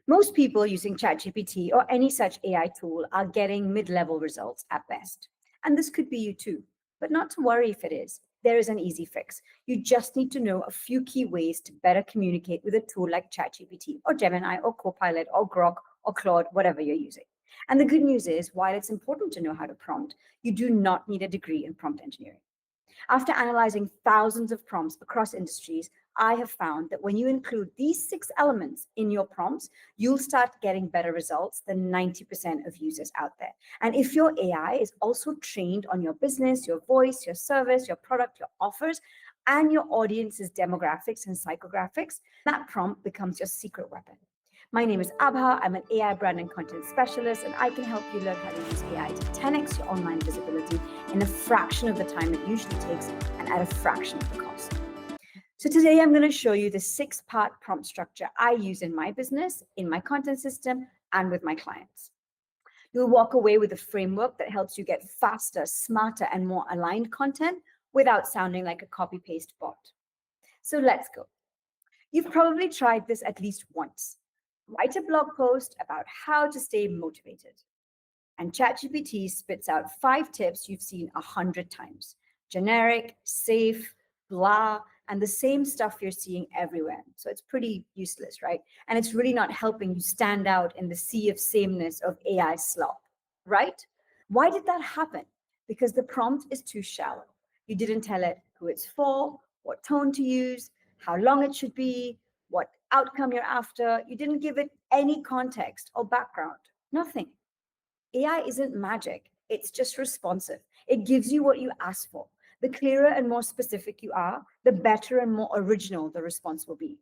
Most people using ChatGPT or any such AI tool are getting mid-level results at best. And this could be you too, but not to worry if it is. There is an easy fix. You just need to know a few key ways to better communicate with a tool like ChatGPT or Gemini or Copilot or Grok or Claude, whatever you're using. And the good news is, while it's important to know how to prompt, you do not need a degree in prompt engineering. After analyzing thousands of prompts across industries, I have found that when you include these 6 elements in your prompts, you'll start getting better results than 90% of users out there. And if your AI is also trained on your business, your voice, your service, your product, your offers, and your audience's demographics and psychographics, that prompt becomes your secret weapon. My name is Abha. I'm an AI brand and content specialist, and I can help you learn how to use AI to 10x your online visibility in a fraction of the time it usually takes and at a fraction of the cost. So today I'm going to show you the 6-part prompt structure I use in my business, in my content system, and with my clients. You'll walk away with a framework that helps you get faster, smarter, and more aligned content without sounding like a copy-paste bot. So let's go. You've probably tried this at least once. Write a blog post about how to stay motivated. And ChatGPT spits out 5 tips you've seen 100 times. Generic, safe, blah, and the same stuff you're seeing everywhere. So it's pretty useless, right? And it's really not helping you stand out in the sea of sameness of AI slop, right? Why did that happen? Because the prompt is too shallow. You didn't tell it who it's for, what tone to use, how long it should be, what outcome you're after. You didn't give it any context or background, nothing. AI isn't magic. It's just responsive. It gives you what you ask for. The clearer and more specific you are, the better and more original the response will be.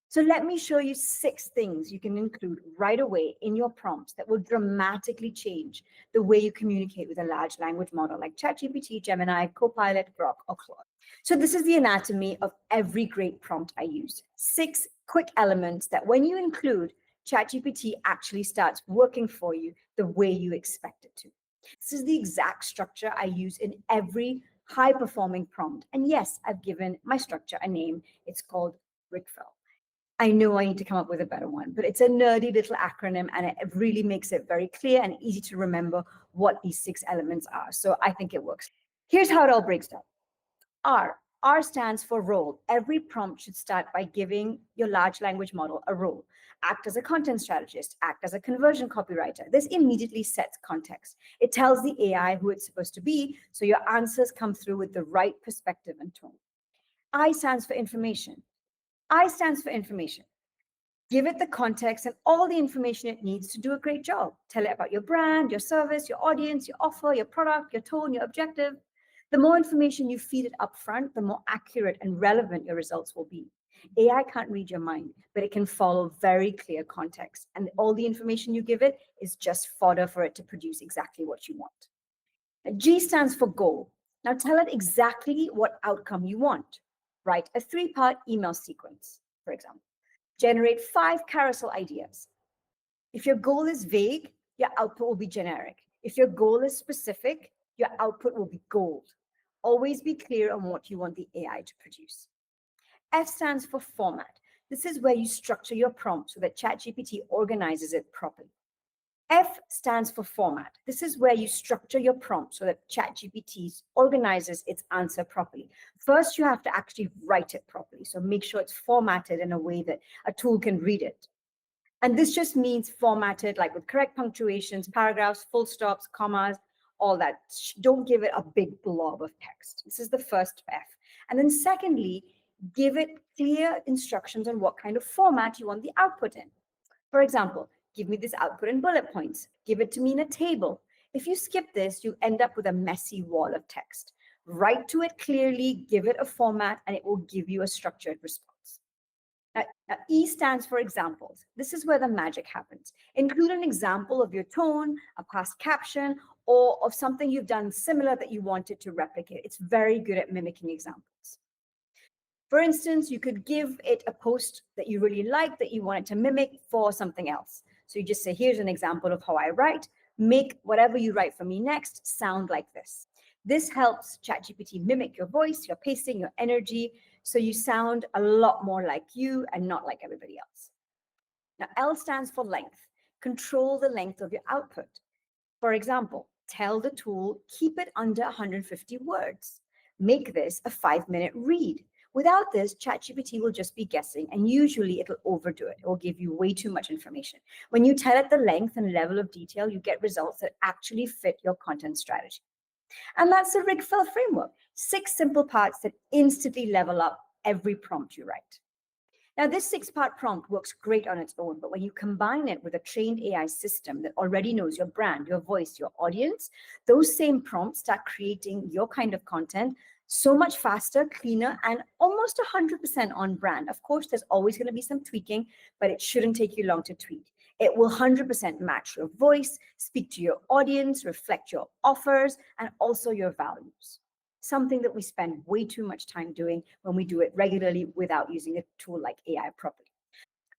So let me show you 6 things you can include right away in your prompts that will dramatically change the way you communicate with a large language model like ChatGPT, Gemini, Copilot, Grok, or Claude. So this is the anatomy of every great prompt I use. 6 quick elements that when you include, ChatGPT actually starts working for you the way you expect it to. This is the exact structure I use in every high-performing prompt. And yes, I've given my structure a name. It's called V.I.L.L E. I know I need to come up with a better one, but it's a nerdy little acronym, and it really makes it very clear and easy to remember what these 6 elements are. So I think it works. Here's how it all breaks down. R. R stands for role. Every prompt should start by giving your large language model a role. Act as a content strategist, act as a conversion copywriter. This immediately sets context. It tells the AI who it's supposed to be, so your answers come through with the right perspective and tone. I stands for information. I stands for information. Give it the context and all the information it needs to do a great job. Tell it about your brand, your service, your audience, your offer, your product, your tone, your objective. The more information you feed it up front, the more accurate and relevant your results will be. AI can't read your mind, but it can follow very clear context. And all the information you give it is just fodder for it to produce exactly what you want. G stands for goal. Now tell it exactly what outcome you want. Write a 3-part email sequence, for example. Generate 5 carousel ideas. If your goal is vague, your output will be generic. If your goal is specific, your output will be gold. Always be clear on what you want the AI to produce. F stands for format. This is where you structure your prompt so that ChatGPT organizes it properly. F stands for format. This is where you structure your prompt so that ChatGPT organizes its answer properly. First, you have to actually write it properly. So make sure it's formatted in a way that a tool can read it. And this just means formatted like with correct punctuations, paragraphs, full stops, commas, all that. Don't give it a big blob of text. This is the first F. And then secondly, give it clear instructions on what kind of format you want the output in. For example, give me this output in bullet points. Give it to me in a table. If you skip this, you end up with a messy wall of text. Write to it clearly, give it a format, and it will give you a structured response. Now, E stands for examples. This is where the magic happens. Include an example of your tone, a past caption, or of something you've done similar that you wanted to replicate. It's very good at mimicking examples. For instance, you could give it a post that you really like that you want it to mimic for something else. So you just say, here's an example of how I write. Make whatever you write for me next sound like this. This helps ChatGPT mimic your voice, your pacing, your energy, so you sound a lot more like you and not like everybody else. Now, L stands for length. Control the length of your output. For example, tell the tool, keep it under 150 words. Make this a 5-minute read. Without this, ChatGPT will just be guessing, and usually it'll overdo it. It will give you way too much information. When you tell it the length and level of detail, you get results that actually fit your content strategy. And that's the V.I.L.L E framework. 6 simple parts that instantly level up every prompt you write. Now, this 6-part prompt works great on its own, but when you combine it with a trained AI system that already knows your brand, your voice, your audience, those same prompts start creating your kind of content so much faster, cleaner, and almost 100% on brand. Of course, there's always going to be some tweaking, but it shouldn't take you long to tweak. It will 100% match your voice, speak to your audience, reflect your offers, and also your values. Something that we spend way too much time doing when we do it regularly without using a tool like AI properly.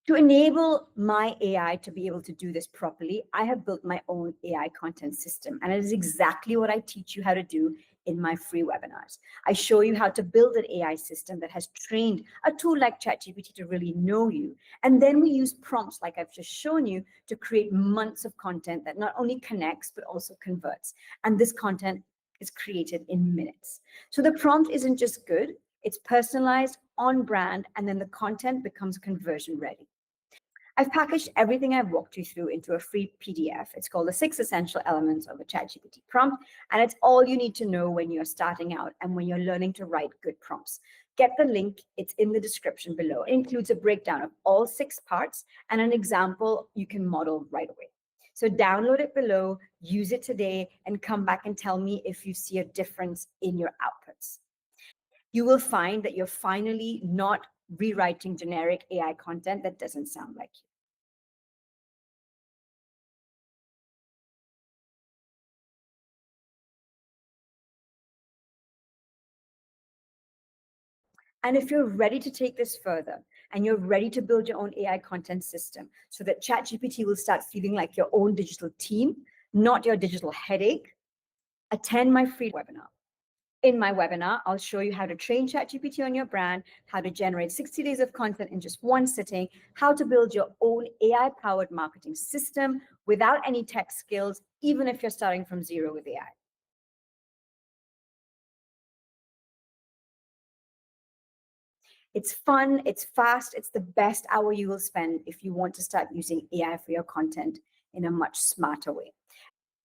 To enable my AI to be able to do this properly, I have built my own AI content system, and it is exactly what I teach you how to do in my free webinars. I show you how to build an AI system that has trained a tool like ChatGPT to really know you. And then we use prompts like I've just shown you to create months of content that not only connects, but also converts. And this content is created in minutes. So the prompt isn't just good, it's personalized, on brand, and then the content becomes conversion ready. I've packaged everything I've walked you through into a free PDF. It's called the 6 Essential Elements of a ChatGPT Prompt, and it's all you need to know when you're starting out and when you're learning to write good prompts. Get the link, it's in the description below. It includes a breakdown of all 6 parts and an example you can model right away. So download it below, use it today, and come back and tell me if you see a difference in your outputs. You will find that you're finally not rewriting generic AI content that doesn't sound like you. And if you're ready to take this further and you're ready to build your own AI content system so that ChatGPT will start feeling like your own digital team, not your digital headache, attend my free webinar. In my webinar, I'll show you how to train ChatGPT on your brand, how to generate 60 days of content in just one sitting, how to build your own AI-powered marketing system without any tech skills, even if you're starting from zero with AI. It's fun, it's fast, it's the best hour you will spend if you want to start using AI for your content in a much smarter way.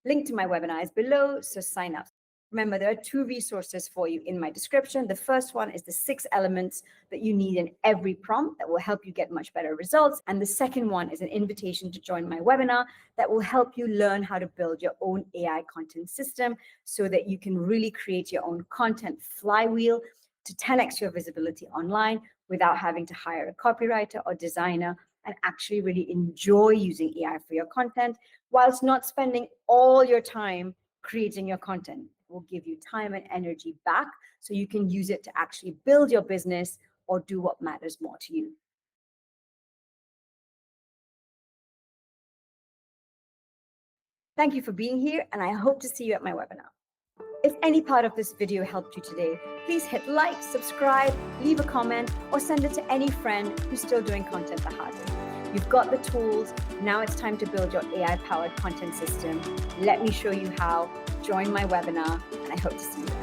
Link to my webinar is below, so sign up. Remember, there are 2 resources for you in my description. The first one is the 6 elements that you need in every prompt that will help you get much better results. And the second one is an invitation to join my webinar that will help you learn how to build your own AI content system so that you can really create your own content flywheel to 10x your visibility online without having to hire a copywriter or designer, and actually really enjoy using AI for your content whilst not spending all your time creating your content. It will give you time and energy back so you can use it to actually build your business or do what matters more to you. Thank you for being here, and I hope to see you at my webinar. If any part of this video helped you today, please hit like, subscribe, leave a comment, or send it to any friend who's still doing content the hard way. You've got the tools. Now it's time to build your AI-powered content system. Let me show you how. Join my webinar, and I hope to see you.